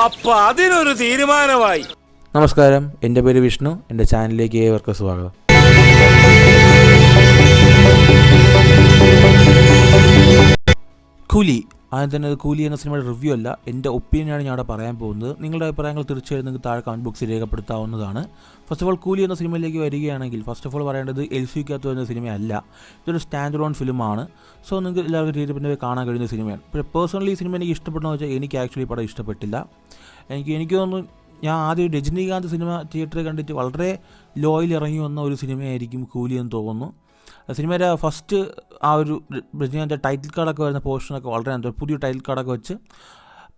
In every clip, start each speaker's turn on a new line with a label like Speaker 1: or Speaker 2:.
Speaker 1: അപ്പൊ അതിനൊരു തീരുമാനമായി.
Speaker 2: നമസ്കാരം, എൻ്റെ പേര് വിഷ്ണു. എൻ്റെ ചാനലിലേക്ക് ഏവർക്കും സ്വാഗതം. കൂലി, ആദ്യം തന്നെ കൂലി എന്ന സിനിമയുടെ റിവ്യൂ അല്ല, എൻ്റെ ഒപ്പീനിയനാണ് ഞാൻ അവിടെ പറയാൻ പോകുന്നത്. നിങ്ങളുടെ അഭിപ്രായങ്ങൾ തീർച്ചയായും നിങ്ങൾക്ക് താഴെ കമൻറ്റ് ബോക്സിൽ രേഖപ്പെടുത്താവുന്നതാണ്. ഫസ്റ്റ് ഓഫ് ഓൾ, കൂലി എന്ന സിനിമയിലേക്ക് വരികയാണെങ്കിൽ ഫസ്റ്റ് ഓഫ് ഓൾ പറയേണ്ടത് LCക്കകത്ത് വരുന്ന സിനിമയല്ല, ഇതൊരു സ്റ്റാൻഡ് അലോൺ ഫിലിമാണ്. സോ നിങ്ങൾക്ക് എല്ലാവർക്കും തിയേറ്ററിൽ കാണാൻ കഴിയുന്ന സിനിമയാണ്. പക്ഷേ പേഴ്സണലി ഈ സിനിമ എനിക്ക് ഇഷ്ടപ്പെട്ടെന്ന് വെച്ചാൽ എനിക്ക് ആക്ച്വലി പടം ഇഷ്ടപ്പെട്ടില്ല. എനിക്ക് തോന്നുന്നു ഞാൻ ആദ്യം രജനീകാന്ത് സിനിമ തിയേറ്ററിൽ കണ്ടിട്ട് വളരെ ലോയിൽ ഇറങ്ങി വന്ന ഒരു സിനിമയായിരിക്കും കൂലി എന്ന് തോന്നുന്നു. സിനിമയുടെ ഫസ്റ്റ് ആ ഒരു രജനീകാന്ത് ടൈറ്റിൽ കാർഡൊക്കെ വരുന്ന പോർഷനൊക്കെ വളരെ പുതിയ ടൈറ്റിൽ കാർഡൊക്കെ വെച്ച്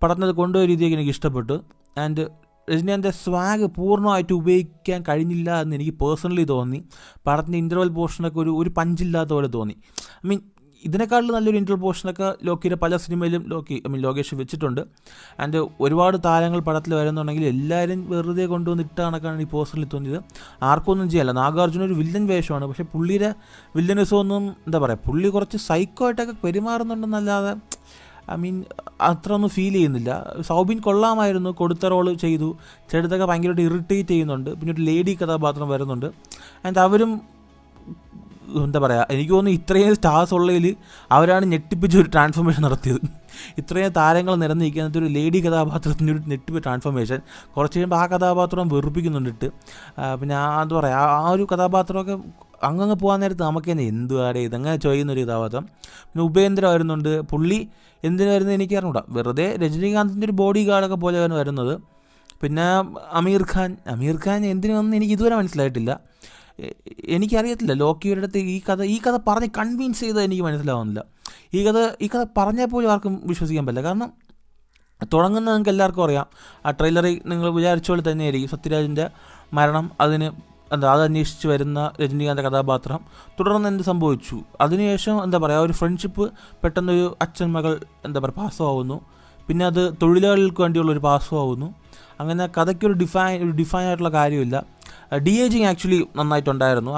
Speaker 2: പടത്തിനത് കൊണ്ടുപോയ രീതിയൊക്കെ എനിക്ക് ഇഷ്ടപ്പെട്ടു. ആൻഡ് രജനീകാന്തിൻ്റെ സ്വാഗ് പൂർണ്ണമായിട്ട് ഉപയോഗിക്കാൻ കഴിഞ്ഞില്ല എന്ന് എനിക്ക് പേഴ്സണലി തോന്നി. പടത്തിൻ്റെ ഇൻ്റർവൽ പോർഷനൊക്കെ ഒരു പഞ്ചില്ലാത്ത പോലെ തോന്നി. ഇതിനേക്കാളും നല്ലൊരു ഇൻ്റർവൽ പോർഷനൊക്കെ ലോക്കിയുടെ പല സിനിമയിലും ലോകേഷ് വെച്ചിട്ടുണ്ട്. ആൻഡ് ഒരുപാട് താരങ്ങൾ പടത്തിൽ വരുന്നുണ്ടെങ്കിൽ എല്ലാവരും വെറുതെ കൊണ്ടുവന്നിട്ട കണക്കാണ് എനിക്ക് പേഴ്സണലി തോന്നിയത്. ആർക്കും ഒന്നും ചെയ്യല്ല. നാഗാർജുന ഒരു വില്ലൻ വേഷമാണ്, പക്ഷേ പുള്ളിയുടെ വില്ലനിസമൊന്നും പുള്ളി കുറച്ച് സൈക്കോ ആയിട്ടൊക്കെ പെരുമാറുന്നുണ്ടെന്നല്ലാതെ അത്ര ഒന്നും ഫീൽ ചെയ്യുന്നില്ല. സൗബിൻ കൊള്ളാമായിരുന്നു, കൊടുത്ത റോള് ചെയ്തു. ചിലടത്തൊക്കെ ഭയങ്കരമായിട്ട് ഇറിറ്റേറ്റ് ചെയ്യുന്നുണ്ട്. പിന്നെ ഒരു ലേഡി കഥാപാത്രം വരുന്നുണ്ട്. ആൻഡ് അവരും എനിക്ക് തോന്നുന്നു ഇത്രയും സ്റ്റാർസ് ഉള്ളതിൽ അവരാണ് ഞെട്ടിപ്പിച്ച് ഒരു ട്രാൻസ്ഫോർമേഷൻ നടത്തിയത്. ഇത്രയും താരങ്ങൾ നിരന്നിരിക്കുന്നത് ഒരു ലേഡി കഥാപാത്രത്തിൻ്റെ ഒരു ഞെട്ടിപ്പ് ട്രാൻസ്ഫോർമേഷൻ. കുറച്ച് കഴിയുമ്പോൾ ആ കഥാപാത്രം വെറുപ്പിക്കുന്നുണ്ടിട്ട്. പിന്നെ ആ ഒരു കഥാപാത്രമൊക്കെ അങ്ങ് പോകാൻ നേരത്ത് നമുക്ക് തന്നെ എന്തുവാടെ ഇതങ്ങനെ ചെയ്യുന്നൊരു കഥാപാത്രം. പിന്നെ ഉപേന്ദ്ര വരുന്നുണ്ട്. പുള്ളി എന്തിനു വരുന്നത് എനിക്ക് അറിഞ്ഞൂടാ. വെറുതെ രജനീകാന്തിൻ്റെ ഒരു ബോഡി ഗാർഡൊക്കെ പോലെയാണ് വരുന്നത്. പിന്നെ അമീർ ഖാൻ എന്തിനു വന്ന് എനിക്ക് ഇതുവരെ മനസ്സിലായിട്ടില്ല. എനിക്കറിയത്തില്ല ലോക്കിയുടെ അടുത്ത് ഈ കഥ പറഞ്ഞ് കൺവിൻസ് ചെയ്തത് എനിക്ക് മനസ്സിലാവുന്നില്ല. ഈ കഥ പറഞ്ഞാൽ പോലും ആർക്കും വിശ്വസിക്കാൻ പറ്റില്ല. കാരണം തുടങ്ങുന്നത് നിങ്ങൾക്ക് എല്ലാവർക്കും അറിയാം. ആ ട്രെയിലറിൽ നിങ്ങൾ വിചാരിച്ച പോലെ തന്നെയായിരിക്കും. സത്യരാജിൻ്റെ മരണം, അത് അന്വേഷിച്ച് വരുന്ന രജനീകാന്ത കഥാപാത്രം. തുടർന്ന് എന്ത് സംഭവിച്ചു, അതിനുശേഷം ഒരു ഫ്രണ്ട്ഷിപ്പ് പെട്ടെന്നൊരു അച്ഛൻ മകൾ പാസമാവുന്നു. പിന്നെ അത് തൊഴിലാളികൾക്ക് വേണ്ടിയുള്ളൊരു പാസമാവുന്നു. അങ്ങനെ കഥയ്ക്കൊരു ഡിഫൈൻ ആയിട്ടുള്ള കാര്യമില്ല. ഡി-ഏജിങ് ആക്ച്വലി നന്നായിട്ടുണ്ടായിരുന്നു.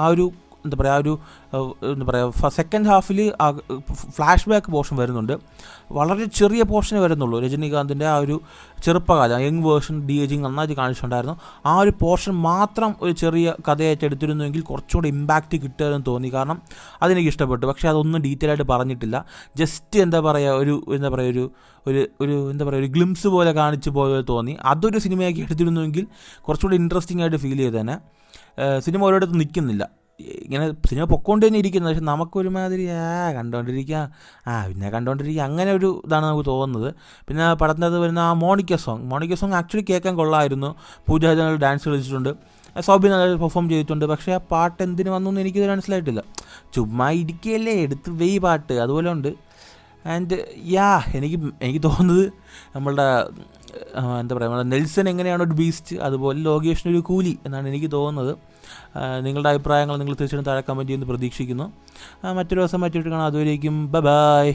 Speaker 2: സെക്കൻഡ് ഹാഫിൽ ഫ്ലാഷ് ബാക്ക് പോർഷൻ വരുന്നുണ്ട്. വളരെ ചെറിയ പോർഷനേ വരുന്നുള്ളൂ. രജനീകാന്തിൻ്റെ ആ ഒരു ചെറുപ്പകാലം യങ് വേർഷൻ ഡി-ഏജിങ് നന്നായിട്ട് കാണിച്ചിട്ടുണ്ടായിരുന്നു. ആ ഒരു പോർഷൻ മാത്രം ഒരു ചെറിയ കഥയായിട്ട് എടുത്തിരുന്നുവെങ്കിൽ കുറച്ചുകൂടി ഇമ്പാക്റ്റ് കിട്ടുമെന്ന് തോന്നി. കാരണം അതെനിക്ക് ഇഷ്ടപ്പെട്ടു. പക്ഷേ അതൊന്നും ഡീറ്റെയിൽ ആയിട്ട് പറഞ്ഞിട്ടില്ല. ജസ്റ്റ് ഒരു ഗ്ലിംസ് പോലെ കാണിച്ചു പോലെ തോന്നി. അതൊരു സിനിമയാക്കി എടുത്തിരുന്നുവെങ്കിൽ കുറച്ചുകൂടി ഇൻട്രസ്റ്റിംഗ് ആയിട്ട് ഫീൽ ചെയ്തേനെ. സിനിമ ഒരിടത്തും നിൽക്കുന്നില്ല. ഇങ്ങനെ സിനിമ പൊക്കോണ്ട് തന്നെ ഇരിക്കുന്നത്. പക്ഷെ നമുക്കൊരുമാതിരി കണ്ടുകൊണ്ടിരിക്കുക അങ്ങനെ ഒരു ഇതാണ് നമുക്ക് തോന്നുന്നത്. പിന്നെ പടത്തിനകത്ത് വരുന്ന ആ മോണിക്ക സോങ് ആക്ച്വലി കേൾക്കാൻ കൊള്ളായിരുന്നു. പൂജാ ഡാൻസ് കളിച്ചിട്ടുണ്ട്. സൗബിൻ നല്ല പെർഫോം ചെയ്തിട്ടുണ്ട്. പക്ഷേ ആ പാട്ട് എന്തിനു വന്നു എനിക്കിത് മനസ്സിലായിട്ടില്ല. ചുമ്മാ ഇരിക്കുകയല്ലേ, എടുത്ത് വെയ് പാട്ട് അതുപോലെ ഉണ്ട്. ആൻഡ് എനിക്ക് തോന്നുന്നത് നമ്മളുടെ നെൽസൺ എങ്ങനെയാണ് ഒരു ബീസ്റ്റ്, അതുപോലെ ലോകേഷിനൊരു കൂലി എന്നാണ് എനിക്ക് തോന്നുന്നത്. നിങ്ങളുടെ അഭിപ്രായങ്ങൾ നിങ്ങൾ തീർച്ചയായിട്ടും താഴെ കമൻറ്റ് ചെയ്യുമെന്ന് പ്രതീക്ഷിക്കുന്നു. മറ്റൊരു ദിവസം മറ്റൊരു കാണാം. അതുവരേക്കും ബൈ.